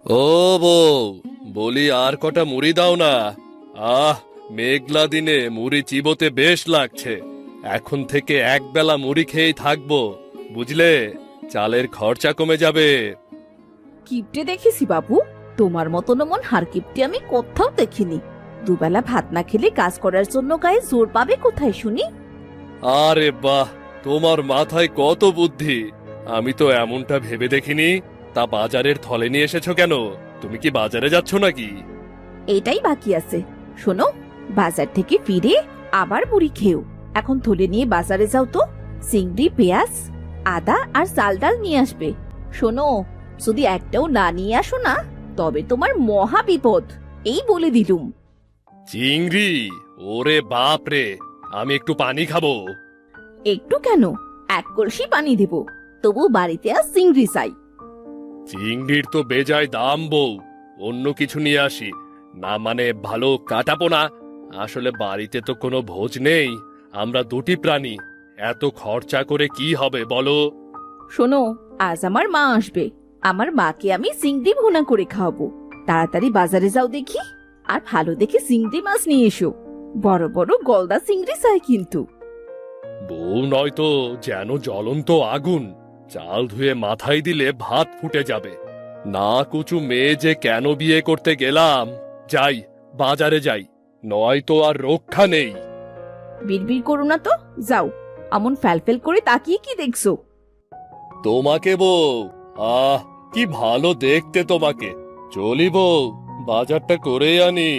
ও বউ, বলি আর কটা মুড়ি দাও না। আহ, মেঘলা দিনে মুড়ি চিবোতে বেশ লাগছে। এখন থেকে একবেলা মুড়ি খেয়েই থাকবো, বুঝলে? চালের খরচা কমে যাবে। কিপটে দেখেছি বাবু, তোমার মতন মন হার কিপটে আমি কোথাও দেখিনি। দুবেলা ভাত না খেলে কাজ করার জন্য গায়ে জোর পাবে কোথায় শুনি? আরে বাহ, তোমার মাথায় কত বুদ্ধি! আমি তো এমনটা ভেবে দেখিনি। তা বাজারের থলে নিয়ে এসেছো কেন? তুমি কি বাজারে যাচ্ছ নাকি? এটাই বাকি আছে। শোনো, বাজার থেকে ফিরে আবার মুড়ি খেও। এখন থলে নিয়ে বাজারে যাও তো। চিংড়ি, পেঁয়াজ, আদা আর চাল ডাল নিয়ে আসবে। শোনো, যদি একটাও না নিয়ে আসো না, তবে তোমার মহা বিপদ, এই বলে দিলুম। চিংড়ি? ওরে বাপ রে! আমি একটু পানি খাবো। একটু কেন, এক কলসি পানি দেব। তবু বাড়িতে আজ চিংড়ি চাই। চিংড়ির তো বেজায় দাম বউ। অন্য কিছু নিয়ে আসি না, মানে ভালো কাটাপোনা। আসলে বাড়িতে তো কোনো ভোজ নেই, আমরা দুটি প্রাণী। এত খরচা করে কি হবে বলো? শোনো, আজ আমার মা আসবে। আমার মাকে আমি চিংড়ি ভুনা করে খাওয়াবো। তাড়াতাড়ি বাজারে যাও দেখি, আর ভালো দেখে চিংড়ি মাছ নিয়ে এসো। বড় বড় গলদা চিংড়ি চাই কিন্তু। বউ নয়তো যেন জ্বলন্ত আগুন। চাল ধুয়ে মাথায় দিলে ভাত ফুটে যাবে। না কুচু মেয়ে যে কেন বিয়ে করতে গেলাম। যাই, বাজারে যাই, নয়তো আর রক্ষা নেই। বিড়বিড় করো না তো, যাও। এমন ফ্যালফেল করে তাকিয়ে কি দেখছো? তোমাকে বউ? আহ, কি ভালো দেখতে তোমাকে। চলি বউ, বাজারটা করে আনি।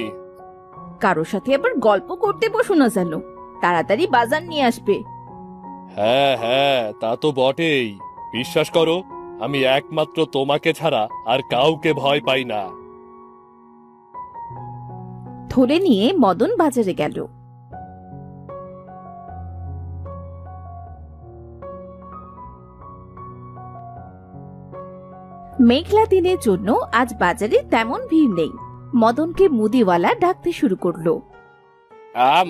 কারো সাথে আবার গল্প করতে বসো না যেন। তাড়াতাড়ি বাজার নিয়ে আসবে। হ্যাঁ হ্যাঁ, তা তো বটেই। বিশ্বাস করো, আমি একমাত্র তোমাকে ছাড়া আর কাউকে ভয় পাই না। থলে নিয়ে মদন বাজারে গেল। মেঘলা দিনের জন্য আজ বাজারে তেমন ভিড় নেই। মদনকে মুদিওয়ালা ডাকতে শুরু করলো।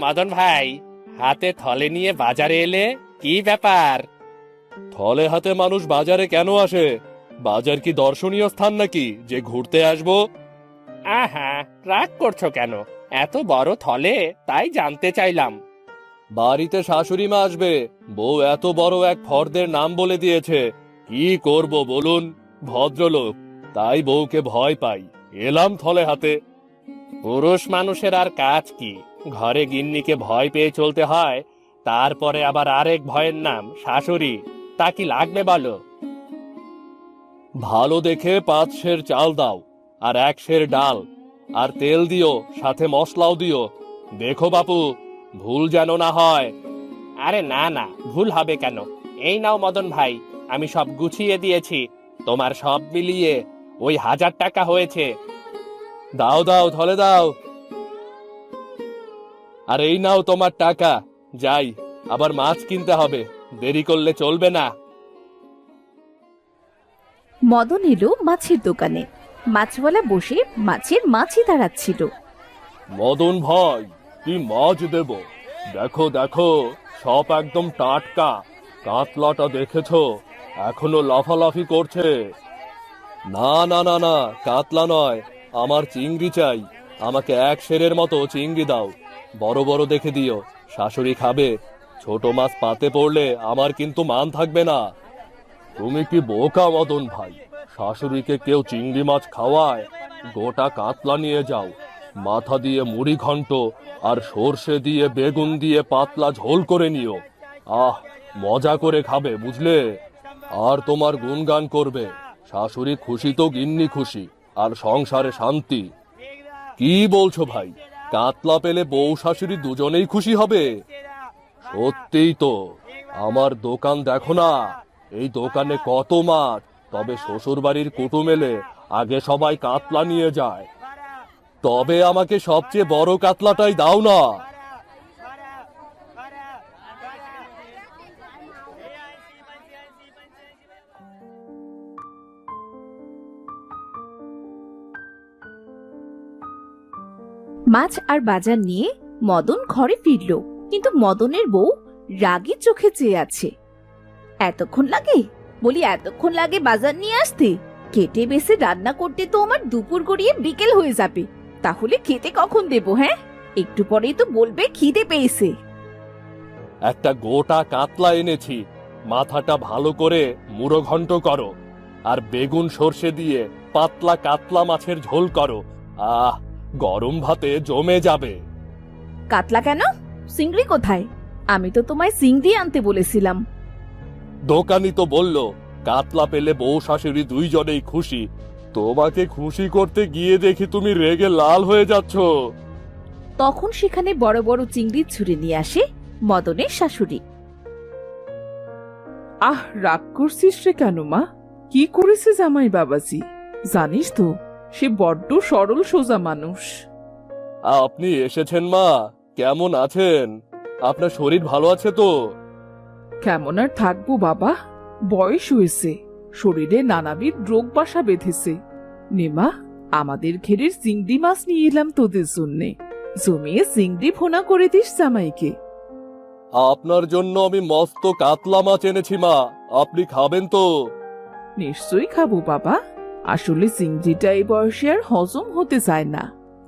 মদন ভাই, হাতে থলে নিয়ে বাজারে এলে, কি ব্যাপার? থলে হাতে মানুষ বাজারে কেন আসে? বাজার কি দর্শনীয় স্থান নাকি যে ঘুরতে আসবো? আহা, রাগ করছো কেন? এত বড় থলে, তাই জানতে চাইলাম। বাড়িতে শাশুড়ি মা আসবে, বউ এত বড় এক ফর্দের নাম বলে দিয়েছে। কি করব বলুন? ভদ্রলোক, তাই বউকে ভয় পাই। এলাম থলে হাতে। পুরুষ মানুষের আর কাজ কি? ঘরে গিন্নিকে ভয় পেয়ে চলতে হয়, তারপরে আবার আরেক ভয়ের নাম শাশুড়ি। তা কি লাগবে বলো? ভালো দেখে 5 সের চাল দাও, আর 1 সের ডাল, আর তেল দিও, সাথে মশলাও দিও। দেখো বাপু, ভুল যেন না হয়। আরে না না, ভুল হবে কেন? এই নাও মদন ভাই, আমি সব গুছিয়ে দিয়েছি। তোমার সব মিলিয়ে ওই 1000 টাকা হয়েছে। দাও দাও, থলে দাও। আর এই নাও তোমার টাকা। যাই, আবার মাছ কিনতে হবে, দেরি করলে চলবে না। মদন এলো মাছের দোকানে। মাছওয়ালা বসে মাছের মাছই তাড়াচ্ছিল। মদন ভাই, কি মাছ দেব? দেখো দেখো, সব একদম টাটকা। কাতলাটা দেখেছো? এখনো লাফালাফি করছে। না না না না, কাতলা নয়, আমার চিংড়ি চাই। আমাকে 1 সেরের মতো চিংড়ি দাও। বড় বড় দেখে দিও, শাশুড়ি খাবে। ছোট মাছ পাতে পড়লে আমার কিন্তু মান থাকবে না। তুমি কি বোকা মদন ভাই? শাশুড়িকে কেউ চিংড়ি মাছ খাওয়ায়? গোটা কাতলা নিয়ে যাও। মাথা দিয়ে মুড়ি ঘন্ট, আর সর্ষে দিয়ে বেগুন দিয়ে পাতলা ঝোল করে নিও। আহ, মজা করে খাবে, বুঝলে? আর তোমার গুণগান করবে। শাশুড়ি খুশি তো গিন্নি খুশি, আর সংসারে শান্তি। কি বলছো ভাই? কাতলা পেলে বউ শাশুড়ি দুজনেই খুশি হবে? সত্যিই তো। আমার দোকান দেখো না, এই দোকানে কত মাছ। তবে শ্বশুর বাড়ির কুটুম এলে আগে সবাই কাতলা নিয়ে যায়। তবে আমাকে সবচেয়ে বড় কাতলাটাই দাও না। মাছ আর বাজার নিয়ে মদন ঘরে ফিরল, কিন্তু মদনের বউ রাগী চোখে চেয়ে আছে। এতক্ষণ লাগে? বলি এতক্ষণ লাগে বাজার নিয়ে আসতে? কেটে বেছে রান্না করতে তো আমার দুপুর গড়িয়ে বিকেল হয়ে যাবে। তাহলে খেতে কখন দেবো? হ্যাঁ, একটু পরেই তো বলবে খিদে পেয়েছে। একটা গোটা কাতলা এনেছি, মাথাটা ভালো করে মুড়ো ঘন্ট করো, আর বেগুন সর্ষে দিয়ে পাতলা কাতলা মাছের ঝোল করো। আহ, গরম ভাতে জমে যাবে। কাতলা কেন? চিংড়ি কোথায়? আমি তো তোমায় চিংড়ি আনতে বলেছিলাম। দোকানি তো বলল কাতলা পেলে বউ শাশুড়ি দুইজনেই খুশি। তোমাকে খুশি করতে গিয়ে দেখি তুমি রেগে লাল হয়ে যাচ্ছ। তখন সেখানে বড় বড় চিংড়ি ছুঁড়ে নিয়ে আসে মদনের শাশুড়ি। আহ, রাগ করছিস রে কেন মা? কি করেছে জামাই বাবাজি? জানিস তো সে বড্ড সরল সোজা মানুষ। আপনি এসেছেন মা, কেমন আছেন? আপনার শরীর ভালো আছে তো? কেমন আর থাকবো বাবা, বয়স হয়েছে, শরীরে নানাবিধ রোগ বাসা বেঁধেছে। নেমা, আমাদের ঘেরের চিংড়ি মাছ নিয়ে এলাম তোদের জন্যে। জমিয়ে চিংড়ি ভোনা করে দিস জামাইকে। আপনার জন্য আমি মস্ত কাতলা মাছ এনেছি মা, আপনি খাবেন তো? নিশ্চয়ই খাবো বাবা। আসলে চিংড়িটা এই বয়সে আর হজম হতে চায় না।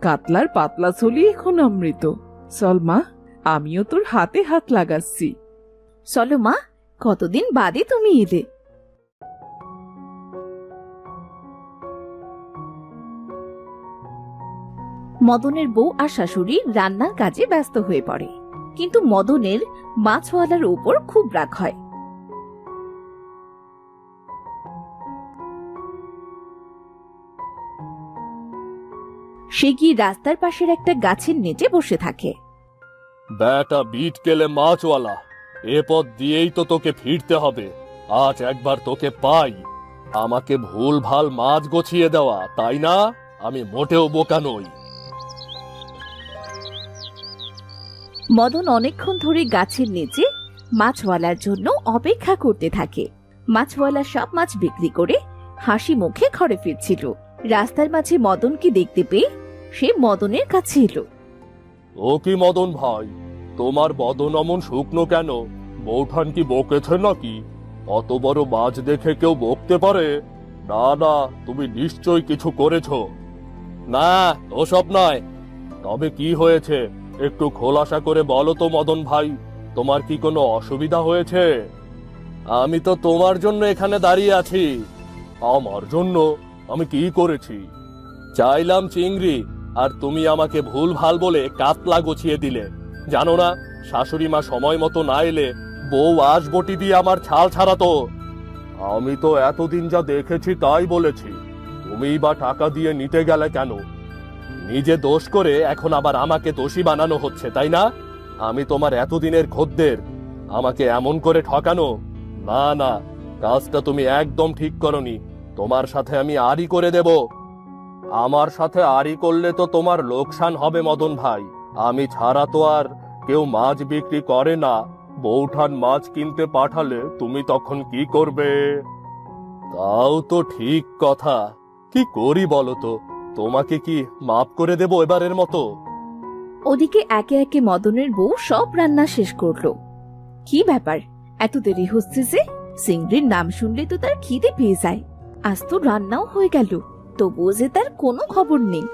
কাতলার পাতলা ছলি এখন অমৃত। চল মা, আমিও তোর হাতে হাত লাগাচ্ছি। চলো মা, কতদিন বাদে তুমি এলে। মদনের বউ আর শাশুড়ি রান্নার কাজে ব্যস্ত হয়ে পড়ে, কিন্তু মদনের মাছওয়ালার উপর খুব রাগ হয়। সে গিয়ে রাস্তার পাশের একটা গাছের নিচে বসে থাকে। বেটা বিট কেলে মাছওয়ালা, এ পথ দিয়েই তো তোকে ফিরতে হবে। আজ একবার তোকে পাই। আমাকে ভুল ভাল মাছ গছিয়ে দেওয়া, তাই না? আমি মোটেও বোকা নই। মদন অনেকক্ষণ ধরে গাছের নিচে মাছওয়ালার জন্য অপেক্ষা করতে থাকে। মাছওয়ালা সব মাছ বিক্রি করে হাসি মুখে ঘরে ফিরছিল। রাস্তার মাঝে মদনকে দেখতে পেয়ে সে মদনের কাছে এলো। ও কি মদন ভাই, তোমার বদন অমন শুকনো কেন? বৌঠান কি বকেছে নাকি? অত বড় মাছ দেখে কেউ বকতে পারে? না না, তুমি নিশ্চয় কিছু করেছো। না, ওসব নয়। তবে কি হয়েছে একটু খোলাসা করে বলো তো মদন ভাই, তোমার কি কোনো অসুবিধা হয়েছে? আমি তো তোমার জন্য এখানে দাঁড়িয়ে আছি। আমার জন্য? আমি কি করেছি? চাইলাম চিংড়ি, আর তুমি আমাকে ভুল ভাল বলে কাতলা গছিয়ে দিলে। জানো না, শাশুড়ি মা সময় মতো না এলে বউ আঁশবটি দিয়ে আমার ছাল ছাড়াতো। আমি তো এতদিন যা দেখেছি তাই বলেছি, তুমিই বা টাকা দিয়ে নিতে গেলে কেন? নিজে দোষ করে এখন আবার আমাকে দোষী বানানো হচ্ছে, তাই না? আমি তোমার এতদিনের খদ্দের, আমাকে এমন করে ঠকানো? না না, কাজটা তুমি একদম ঠিক করনি। তোমার সাথে আমি আড়ি করে দেব। আমার সাথে আড়ি করলে তো তোমার লোকসান হবে মদন ভাই। আমি ছাড়া তো আর কেউ মাছ বিক্রি করে না। বৌঠান মাছ কিনতে পাঠালে তুমি তখন কি করবে? তাও তো ঠিক কথা। কি করি বলো তো? তোমাকে কি মাফ করে দেব এবারের মতো? ওদিকে একে একে মদনের বউ সব রান্না শেষ করলো। কি ব্যাপার, এত দেরি হচ্ছে যে? চিংড়ির নাম শুনলে তো তার খিদে পেয়ে যায়। আজ তো রান্নাও হয়ে গেল, তবুও যে তার কোনো খবর নেই।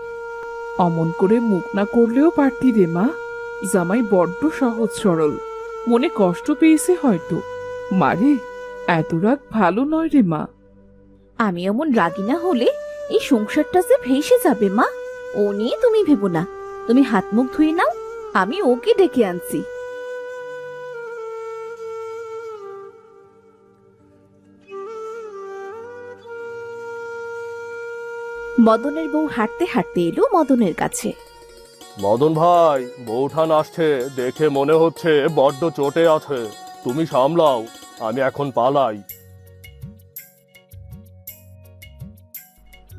অমন করে মুখ না করলেও পারতি রে মা। জামাই বড্ড সহজ সরল, মনে কষ্ট পেয়েছে হয়তো। মারে, এত রাগ ভালো নয় রে মা। আমি এমন রাগি না হলে এই সংসারটা যে ভেসে যাবে মা। ও নিয়ে তুমি ভেবো না, তুমি হাত মুখ ধুয়ে নাও, আমি ওকে ডেকে আনছি। মদনের বউ হাঁটতে হাঁটতে এলো মদনের কাছে। মদন ভাই, বৌঠান আসছে, দেখে মনে হচ্ছে বড্ড চোটে আছে। তুমি সামলাও, আমি এখন পালাই।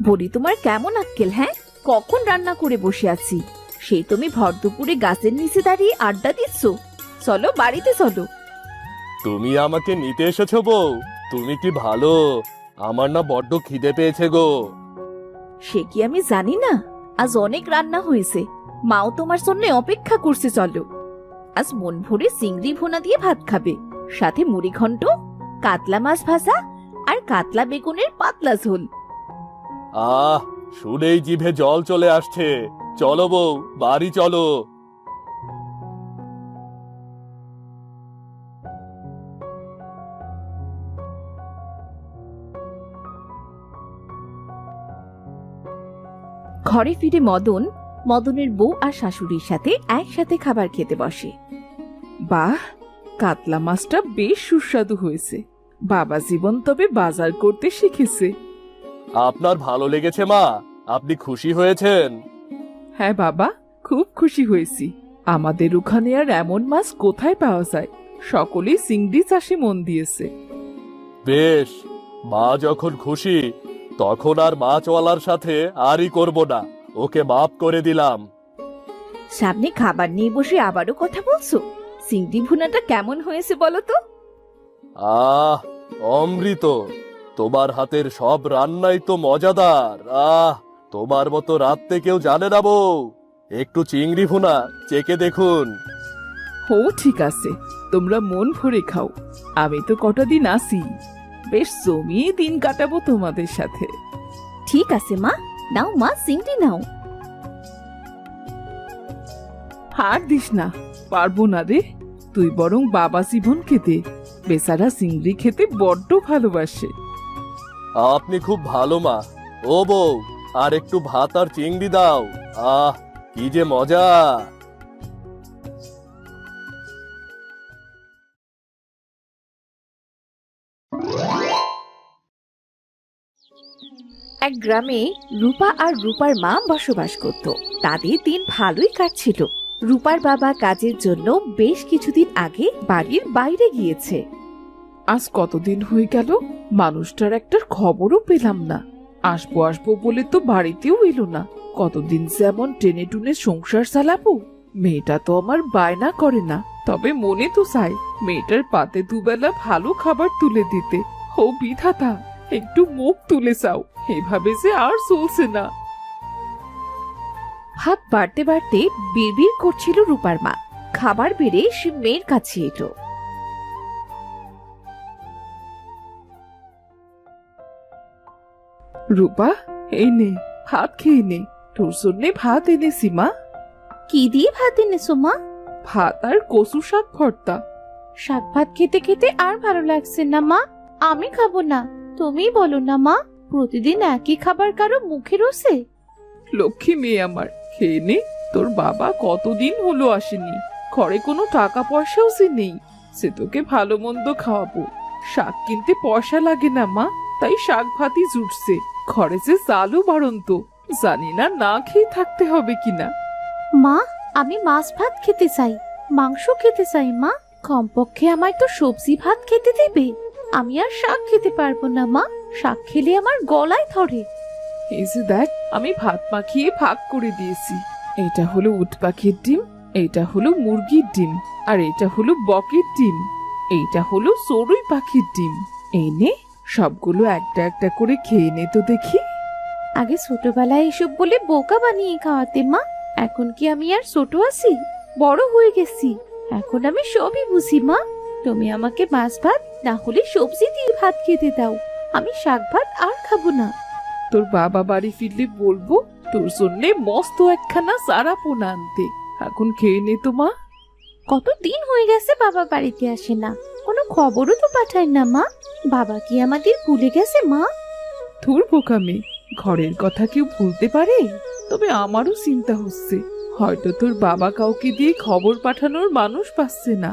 বলি, তোমার কেমন আক্কেল? হ্যাঁ, কখন রান্না করে বসে আছি, সেই তুমি ভর দুপুরে গাছের নিচে দাঁড়িয়ে আড্ডা দিচ্ছ। চলো বাড়িতে চলো। তুমি আমাকে নিতে এসেছো বউ? তুমি কি ভালো? আমার না বড্ড খিদে পেয়েছে গো। সে কি আমি জানি না? আজ অনেক রান্না হয়েছে, মাও তোমার জন্য অপেক্ষা করছে। চলো, আজ মন ভরে চিংড়ি ভুনা দিয়ে ভাত খাবে, সাথে মুড়ি ঘন্ট, কাতলা মাছ ভাজা আর কাতলা বেগুনের পাতলা ঝোল। আহ, শুনেই জিভে জল চলে আসছে। চলো বউ, বাড়ি চলো। ঘরে ফিরে মদনের বউ আর শাশুড়ির সাথে একসাথে খাবার খেতে বসে। বাহ, কাতলা মাছটা বেশ সুস্বাদু হয়েছে। বাবা জীবন তবে বাজার করতে শিখেছে। আপনার ভালো লেগেছে মা? আপনি খুশি হয়েছেন? হ্যাঁ বাবা, খুব খুশি হয়েছি। আমাদের ওখানে আর এমন মাছ কোথায় পাওয়া যায়? সকলেই চিংড়ি চাষে মন দিয়েছে। বেশ, মা যখন খুশি তখন আর মাছওয়ালার সাথে আরই করব না। ওকে মাফ করে দিলাম। সামনে খাবার নিয়ে বসে আবারও কথা বলছো? চিংড়ি ভুনাটা কেমন হয়েছে বলো তো? আহ, অমৃত। তোমার হাতের সব রান্নাই তো মজাদার। তোমার মতো রাঁধতে কেউ জানে না বউ। একটু চিংড়ি ভুনা চেকে দেখুন। ও ঠিক আছে, তোমরা মন ভরে খাও। আমি তো কটা দিন আসি, বেশ জমিয়ে দিন কাটাবো তোমাদের সাথে। ঠিক আছে মা, নাও মা, চিংড়ি নাও। হার দিস না, পারবো না রে। তুই বরং বাবা জীবন খেতে, বেচারা চিংড়ি খেতে বড্ড ভালোবাসে। আপনি খুব ভালো মা। ও বউ, আর একটু ভাত আর চিংড়ি দাও। আহ, কি যে মজা! এক গ্রামে রূপা আর রূপার মা বসবাস করত। তাদের দিন ভালোই কাটছিল। রূপার বাবা কাজের জন্য বেশ কিছুদিন আগে বাড়ির বাইরে গিয়েছে। আজ কতদিন হয়ে গেল, মানুষটার একটা খবরও পেলাম না। আসবো আসবো বলে তো বাড়িতেও এলো না। কতদিন যেমন টেনে টুনে সংসার চালাবো। মেয়েটা তো আমার বায়না করে না, তবে মনে তো চাই মেয়েটার পাতে দুবেলা ভালো খাবার তুলে দিতে। ও বিধাতা, একটু মুখ তুলে চাও, এভাবে যে আর চলছে না। ভাত বাড়তে বাড়তে বিড়বিড় করছিল রূপার মা। খাবার বেড়ে সে মেয়ের কাছে এলো। রূপা, এই নে, ভাত খেয়ে নে। তোর জন্যে ভাত এনেছি মা। কি দিয়ে ভাত এনেছো মা? ভাত আর কচু শাক ভর্তা। শাক ভাত খেতে খেতে আর ভালো লাগছে না মা, আমি খাবো না। তুমি বলো না মা, প্রতিদিন একই খাবার কারো মুখে রোসে? লক্ষ্মী মেয়ে আমার, খেয়ে নে। তোর বাবা কতদিন হলো আসেনি, ঘরে কোনো টাকা পয়সাও সে নেই। সে তোকে ভালো মন্দ খাওয়াবো। শাক কিনতে পয়সা লাগে না মা, তাই শাক ভাতই জুটছে। ঘরে যে চালও বাড়ন্ত, জানি না না খেয়ে থাকতে হবে কিনা। মা, আমি মাছ ভাত খেতে চাই, মাংস খেতে চাই মা। কমপক্ষে আমায় তো সবজি ভাত খেতে দেবে। আমি আর শাক খেতে পারবো না মা, শাক খেলে আমার গলায় ধরে। এই যে দেখ, আমি ভাত মাখিয়ে ভাগ করে দিয়েছি। এটা হলো উট পাখির ডিম, এইটা হলো মুরগির ডিম, আর এটা হলো বকের ডিম, এইটা হলো চড়ুই পাখির ডিম। এই নে, সবগুলো একটা একটা করে খেয়ে নে তো দেখি। আগে ছোটবেলায় এসব বলে বোকা বানিয়ে খাওয়াতে মা। এখন কি আমি আর ছোট আছি? বড় হয়ে গেছি, এখন আমি সবই বুঝি মা। তুমি আমাকে মাছ ভাত না হলে সবজি দিয়ে ভাত খেতে দাও। আমি শাক ভাত আর খাবো না। তোর বাবা বাড়ি ফিরলে বলবো তোর জন্যে মস্ত একখানা সারা পোনা আনতে। এখন খেয়ে নে তো মা। কতদিন হয়ে গেছে বাবা বাড়িতে আসে না, কোনো খবরও তো পাঠায় না মা। বাবা কি আমাদের ভুলে গেছে মা? তোর বোকা মেয়ে, ঘরের কথা কেউ ভুলতে পারে? তবে আমারও চিন্তা হচ্ছে, হয়তো তোর বাবা কাউকে দিয়ে খবর পাঠানোর মানুষ পাচ্ছে না,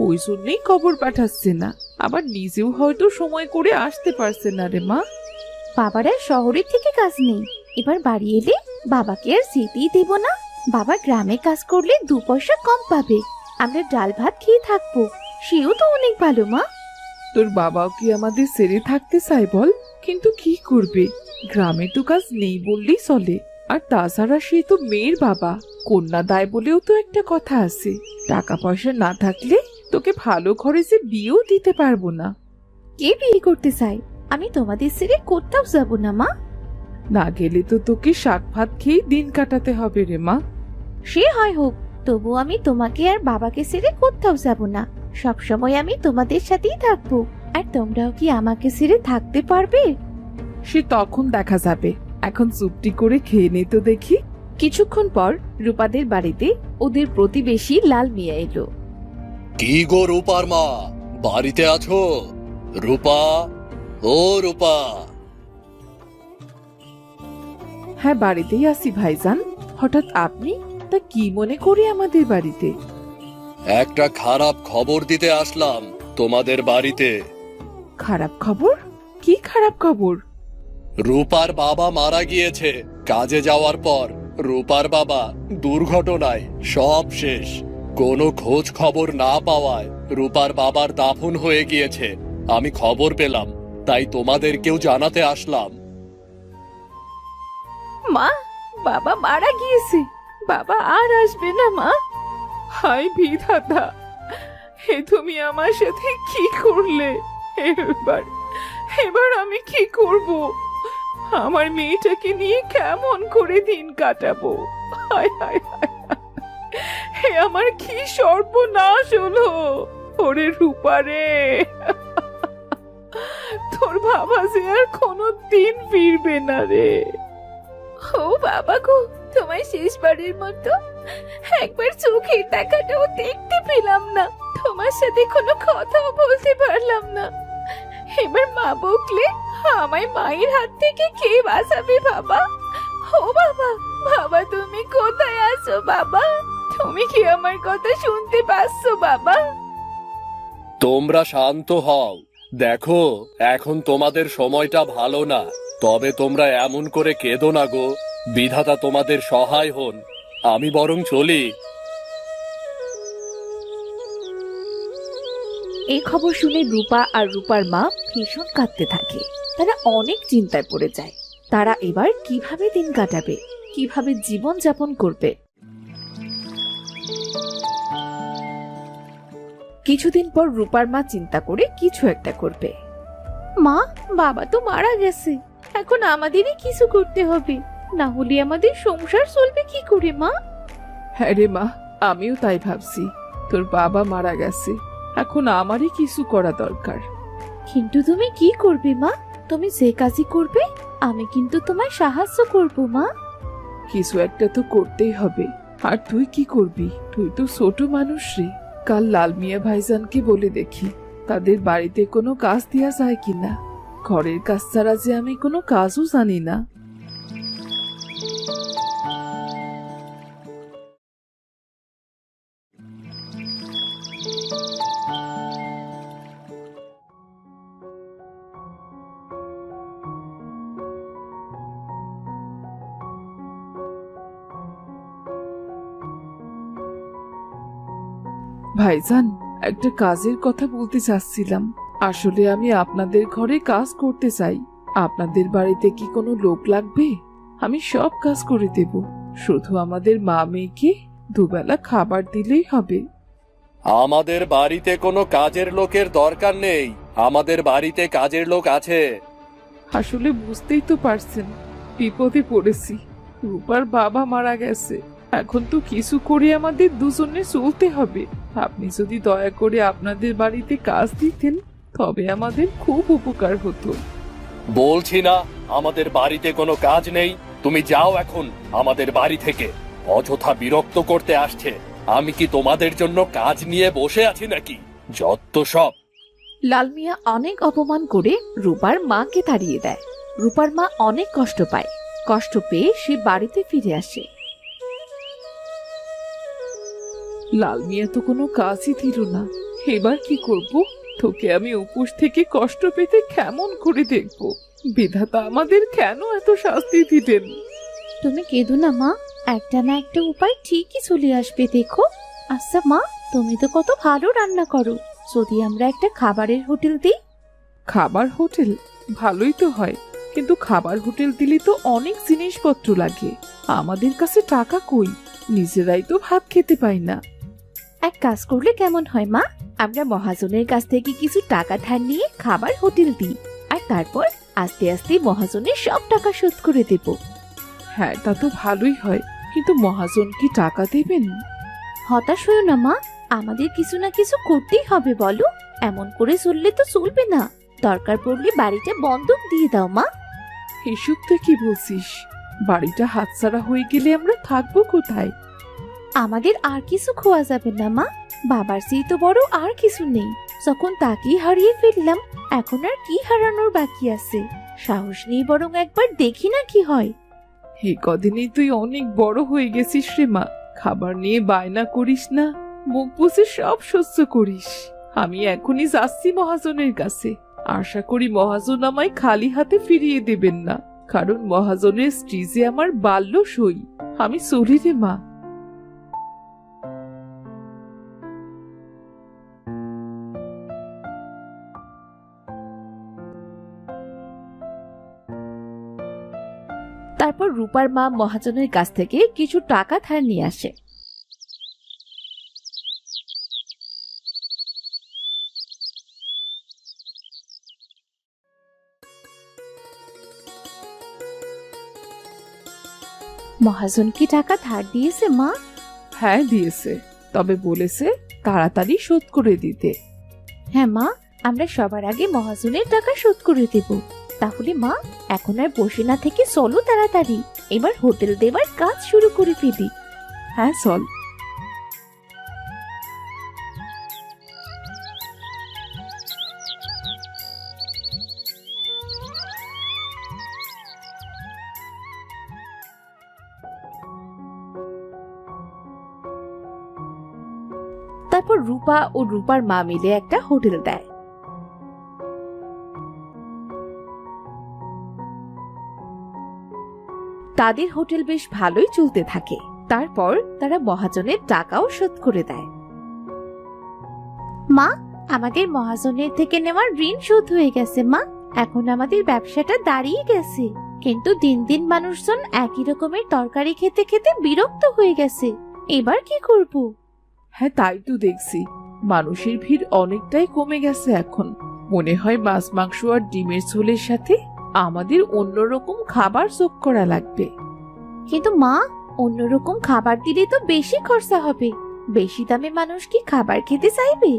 ওই জন্যই খবর পাঠাচ্ছে না। আবার নিজেও হয়তো সময় করে আসতে পারছে না রে মা। বাবার আর শহরের থেকে কাজ নেই, এবার বাড়ি এলে বাবাকে আর যেতেই দেব না। বাবা গ্রামে কাজ করলে 2 পয়সা কম পাবে, আমরা ডাল ভাত খেয়ে থাকবো, সেও তো অনেক ভালো মা। তোর বাবাও কি আমাদের ছেড়ে থাকতে চায় বল? কিন্তু কি করবে, গ্রামে তো কাজ নেই বললেই চলে। আর তাছাড়া সে তো মেয়ের বাবা, কন্যা দায় বলেও তো একটা কথা আছে। টাকা পয়সা না থাকলে তোকে ভালো ঘরে যে বিয়েও দিতে পারবো না। কে বিয়ে করতে চায়? আমি তোমাদের ছেড়ে কোথাও যাব না মা। না গেলে তো তোকে শাক ভাত খেয়ে দিন কাটাতে হবে রে মা। সে হয় হোক, তবু আমি তোমাকে আর বাবাকে ছেড়ে কোথাও যাব না। সব সময় আমি তোমাদের সাথেই থাকবো। আর তোমরাও কি আমাকে ছেড়ে থাকতে পারবে? সে তখন দেখা যাবে, এখন চুপটি করে খেয়ে নে তো দেখি। কিছুক্ষণ পর রূপাদের বাড়িতে ওদের প্রতিবেশী লাল মিয়া এলো। কি গো রূপার মা, বাড়িতে আছো? রূপা, ও রূপা। হ্যাঁ, বাড়িতেই আছি ভাইজান। হঠাৎ আপনি? তা কি মনে করে আমাদের বাড়িতে? একটা খারাপ খবর দিতে আসলাম তোমাদের বাড়িতে। খারাপ খবর? কি খারাপ খবর? রূপার বাবা মারা গিয়েছে। কাজে যাওয়ার পর রূপার বাবা দুর্ঘটনায় সব শেষ। কোনো খোঁজ খবর না পাওয়ায় রূপার বাবার দাফন হয়ে গিয়েছে। আমি খবর পেলাম, তাই তোমাদেরকেও জানাতে আসলাম। মা, বাবা মারা গিয়েছে। বাবা আর আসবে না মা। হাই বিধাতা, হে তুমি আমার সাথে কি করলে? এবার আমি কি করব? আমার মেয়েটাকে নিয়ে কেমন করে দিন কাটাবো? হায় হায় হায়, হে আমার কি সর্বনাশ হলো! ওরে রূপা রে, তোর বাবা যে আর কোনো দিন ফিরবে না রে। ও বাবা গো, তোমায় শেষবারের মতো একবার চোখের দেখাটাও দেখতে পেলাম না। তোমার সাথে কোনো কথাও বলতে পারলাম না। এবার মা বকলে আমায় মায়ের হাত থেকে কে বাঁচাবে বাবা? ও বাবা, বাবা তুমি কোথায় আছো বাবা? তুমি কি আমার কথা শুনতে পাচ্ছ বাবা? তোমরা শান্ত হও। দেখো, এখন তোমাদের সময়টা ভালো না। তবে তোমরা এমন করে কেঁদো না গো। বিধাতা তোমাদের সহায় হন। আমি বরং চলি। এই খবর শুনে রূপা আর রূপার মা ভীষণ কাঁদতে থাকে। তারা অনেক চিন্তায় পড়ে যায়। তারা এবার কিভাবে দিন কাটাবে, কিভাবে জীবন যাপন করবে। কিছুদিন পর রূপার মা চিন্তা করে কিছু একটা করবে। মা, বাবা তো মারা গেছে। এখন আমাদেরই কিছু করতে হবে, না হলে আমাদের সংসার চলবে কি করে মা? হ্যাঁ রে মা, আমিও তাই ভাবছি। তোর বাবা মারা গেছে, এখন আমারই কিছু করা দরকার। কিন্তু তুমি কি করবে মা? তুমি যে কাজই করবে আমি কিন্তু তোমায় সাহায্য করব মা। কিছু একটা তো করতেই হবে। আর তুই কি করবি? তুই তো ছোট মানুষ রে। কাল লাল মিয়া ভাইজানকে বলে দেখি তাদের বাড়িতে কোনো কাজ দেয়া যায় কিনা। ঘরের কাজ ছাড়া যে আমি কোনো কাজও জানি না। ভাইজান, একটা কাজের কথা বলতে চাচ্ছিলাম। আসলে আমি আপনাদের ঘরে কাজ করতে চাই। আপনাদের বাড়িতে কি কোনো লোক লাগবে? আমি সব কাজ করে দেব। শুধু আমাদের মা মেয়েকে দুবেলা খাবার দিলেই হবে। আমাদের বাড়িতে কোনো কাজের লোকের দরকার নেই। আমাদের বাড়িতে কাজের লোক আছে। আসলে বুঝতেই তো পারছেন, বিপদে পড়েছি। রূপার বাবা মারা গেছে। এখন তো কিছু করে আমাদের দুজনে চলতে হবে। আপনি যদি দয়া করে আপনাদের বাড়িতে কাজ দিতেন তবে আমাদের খুব উপকার হতো। বলছি না আমাদের বাড়িতে কোনো কাজ নেই। তুমি যাও এখন আমাদের বাড়ি থেকে। অযথা বিরক্ত করতে আসছে। আমি কি তোমাদের জন্য কাজ নিয়ে বসে আছি নাকি? যত সব। লাল মিয়া অনেক অপমান করে রূপার মাকে তাড়িয়ে দেয়। রূপার মা অনেক কষ্ট পায়। কষ্ট পেয়ে সে বাড়িতে ফিরে আসে। লাল মিয়া তো কোনো কাজই দিল না। এবার কি করব? তোকে আমি উপোস থেকে কষ্ট পেতে কেমন করে দেখব? বিধাতা আমাদের কেন এত শাস্তি দিলেন? তুমি কেঁদো না মা, একটা না একটা উপায় ঠিকই চলে আসবে দেখো। আচ্ছা মা, তুমি তো কত ভালো রান্না করো। যদি আমরা একটা খাবারের হোটেল দিই? খাবার হোটেল ভালোই তো হয়, কিন্তু খাবার হোটেল দিলে তো অনেক জিনিসপত্র লাগে। আমাদের কাছে টাকা কই? নিজেরাই তো ভাত খেতে পাই না। এক কাজ করলে কেমন হয় মা? আমরা মহাজনের কাছ থেকে কিছু টাকা ধার নিয়ে খাবার হোটেল দিই, আর তারপর আস্তে আস্তে মহাজনের সব টাকা শোধ করে দেব। হ্যাঁ, তা তো ভালোই হয়, কিন্তু মহাজন কি টাকা দেবেন? হতাশ হয়ো না মা, আমাদের কিছু না কিছু করতেই হবে বলো। এমন করে চললে তো চলবে না। দরকার পড়লে বাড়িটা বন্ধক দিয়ে দাও মা। এসব তুই কি বলছিস? বাড়িটা হাতছাড়া হয়ে গেলে আমরা থাকবো কোথায়? আমাদের আর কিছু খোয়া যাবে না মা। বাবার চেয়ে তো বড় আর কিছু নেই। যখন তাকেই হারিয়ে ফেললাম, এখন আর কি হারানোর বাকি আছে? সাহস নিয়ে বরং একবার দেখি না কি হয়। এই কদিনেই তুই অনেক বড় হয়ে গেছিস রে মা। খাবার নিয়ে বায়না করিস না, মুখ বুঝে সব সহ্য করিস। আমি এখনই যাচ্ছি মহাজনের কাছে। আশা করি মহাজন আমায় খালি হাতে ফিরিয়ে দেবেন না, কারণ মহাজনের স্ত্রী যে আমার বাল্য সই। আমি চলি রে মা। তারপর রূপার মা মহাজনের কাছ থেকে কিছু টাকা ধার নিয়ে আসে। মহাজন কি টাকা ধার দিয়েছে মা? হ্যাঁ দিয়েছে, তবে বলেছে তাড়াতাড়ি শোধ করে দিতে। হ্যাঁ মা, আমরা সবার আগে মহাজনের টাকা শোধ করে দেব। তাহলে মা, এখন আর বসে না থেকে চলো তাড়াতাড়ি এবার হোটেল দেবার কাজ শুরু করে ফেলি। হ্যাঁ চল। তারপর রূপা ও রূপার মা মিলে একটা হোটেল দেয়। তাদের হোটেল বেশ ভালোই চলতে থাকে। তারপর তারা মহাজনের টাকাও শোধ করে দেয়। মা, আমাদের মহাজনের থেকে নেওয়ার ঋণ শোধ হয়ে গেছে মা। এখন আমাদের ব্যবসাটা দাঁড়িয়ে গেছে। কিন্তু দিন দিন মানুষজন একই রকমের তরকারি খেতে খেতে বিরক্ত হয়ে গেছে। এবার কি করব? হ্যাঁ তাই তো দেখছি, মানুষের ভিড় অনেকটাই কমে গেছে এখন। মনে হয় মাছ মাংস আর ডিমের ঝোলের সাথে আমাদের অন্যরকম খাবার যোগ করা লাগবে। কিন্তু মা, অন্যরকম খাবার দিলে তো বেশি খরচা হবে। বেশি দামে মানুষ কি খাবার খেতে চাইবে?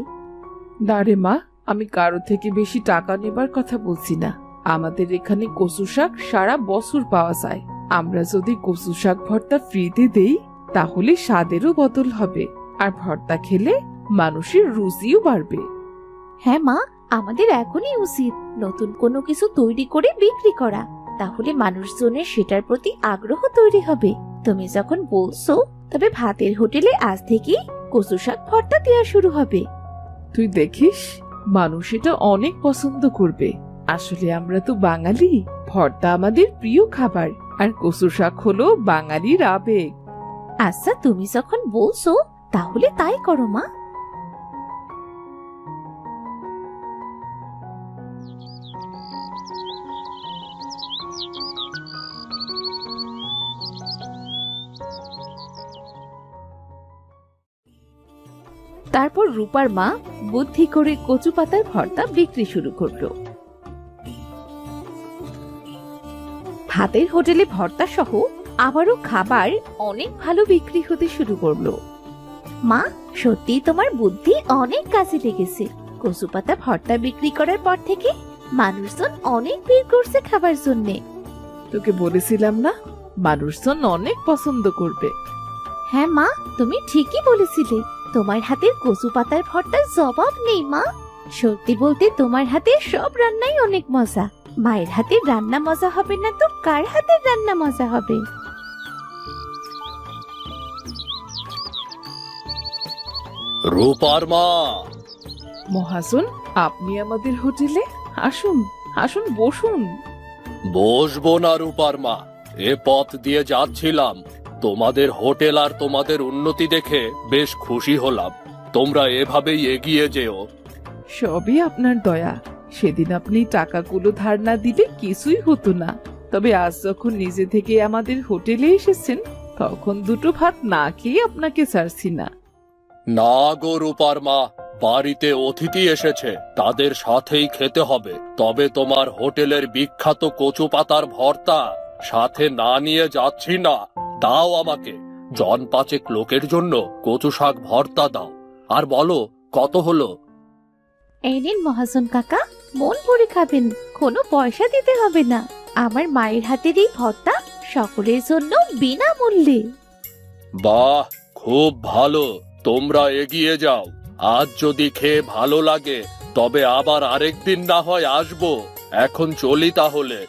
না রে মা, আমি কারো থেকে বেশি টাকা নেবার কথা বলছি না। আমাদের এখানে কচু শাক সারা বছর পাওয়া যায়। আমরা যদি কচু শাক ভর্তা ফ্রিতে দেই তাহলে স্বাদেরও বদল হবে, আর ভর্তা খেলে মানুষের রুচিও বাড়বে। হ্যাঁ মা, আমাদের এখনই উচিত নতুন কোনো কিছু তৈরি করে বিক্রি করা। তাহলে মানুষজনের সেটার প্রতি আগ্রহ তৈরি হবে। তুমি যখন বলছো, তবে ভাতের হোটেলে আজ থেকে কচু শাক ভর্তা দেওয়া শুরু হবে। তুই দেখিস, মানুষ এটা অনেক পছন্দ করবে। আসলে আমরা তো বাঙালি, ভর্তা আমাদের প্রিয় খাবার, আর কচু শাক হলো বাঙালির আবেগ। আচ্ছা, তুমি যখন বলছো তাহলে তাই করো মা। তারপর রূপার মা বুদ্ধি করে কচু পাতার ভর্তা বিক্রি শুরু করলো। ভাতের হোটেলে ভর্তা সহ আবারও খাবার অনেক ভালো বিক্রি হতে শুরু করলো। মা, সত্যি তোমার বুদ্ধি অনেক কাজে লেগেছে। কচু পাতা ভর্তা বিক্রি করার পর থেকে মানুষজন অনেক ভিড় করছে খাবার জন্যে। তোকে বলেছিলাম না, মানুষজন অনেক পছন্দ করবে। হ্যাঁ মা, তুমি ঠিকই বলেছিলে। তোমার হাতের কচু পাতার ভর্তার জবাব নেই মা। সত্যি বলতে তোমার হাতের সব রান্নাই অনেক মজা। মায়ের হাতের রান্না মজা হবে না তো কার হাতের রান্না মজা হবে? রূপার মা, মহাজন, আপনি আমাদের হোটেলে আসুন, আসুন বসুন। বসবো না রূপার মা, এ পথ দিয়ে যাচ্ছিলাম। তোমাদের হোটেল আর তোমাদের উন্নতি দেখে বেশ খুশি হলাম। তোমরা এভাবেই এগিয়ে যেও। সবই আপনার দয়া। সেদিন আপনি টাকাগুলো ধার না দিলে কিছুই হতো না। তবে আজ যখন নিজে থেকে আমাদের হোটেলে এসেছেন, তখন দুটো ভাত না খেয়ে আপনাকে ছাড়ছি না। না গো রূপার মা, বাড়িতে অতিথি এসেছে, তাদের সাথেই খেতে হবে। তবে তোমার হোটেলের বিখ্যাত কচু পাতার ভর্তা সাথে না নিয়ে যাচ্ছি না। দাও আমাকে, জন 5 লোকের জন্য কচু শাক ভর্তা দাও। আর বলো কত হলো? এই নিন মহাজন কাকা, মন ভরে খাবেন, কোনো পয়সা দিতে হবে না। আমার মায়ের হাতের এই ভর্তা সকলের জন্য বিনামূল্যে। বাহ, খুব ভালো। তোমরা এগিয়ে যাও। আজ যদি খেয়ে ভালো লাগে তবে আবার আরেকদিন না হয় আসবো। এখন চলি তাহলে।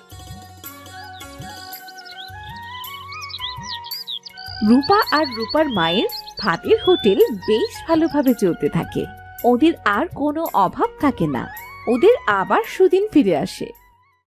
রূপা আর রূপার মায়ের ভাতের হোটেল বেশ ভালোভাবে চলতে থাকে। ওদের আর কোনো অভাব থাকে না। ওদের আবার সুদিন ফিরে আসে।